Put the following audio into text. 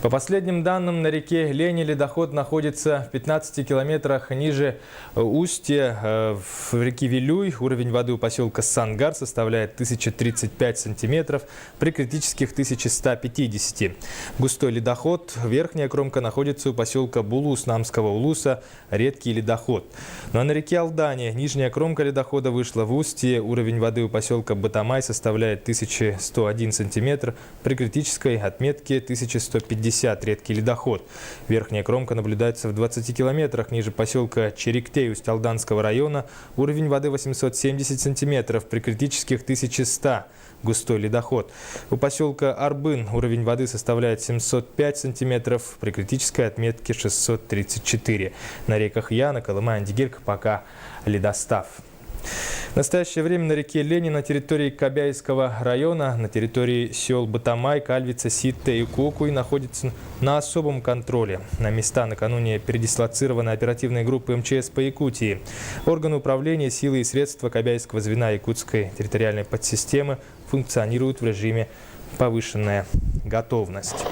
По последним данным, на реке Лени ледоход находится в 15 километрах ниже устья в реке Вилюй. Уровень воды у поселка Сангар составляет 1035 сантиметров при критических 1150. Густой ледоход. Верхняя кромка находится у поселка Булус Намского улуса. Редкий ледоход. Ну а на реке Алдане нижняя кромка ледохода вышла в устье. Уровень воды у поселка Батамай составляет 1101 сантиметр при критической отметке 1150. Редкий ледоход. Верхняя кромка наблюдается в 20 километрах ниже поселка Чериктей Усть-Алданского района. Уровень воды 870 сантиметров при критических 1100. Густой ледоход. У поселка Арбын уровень воды составляет 705 сантиметров при критической отметке 634. На реках Яна, Колыма, Андигирка пока ледостав. В настоящее время на реке Лени на территории Кобяйского района, на территории сел Батамай, Кальвица, Ситта и Кокуй находится на особом контроле. На места накануне передислоцированы оперативные группы МЧС по Якутии. Органы управления, силы и средства Кобяйского звена Якутской территориальной подсистемы функционируют в режиме повышенная готовность.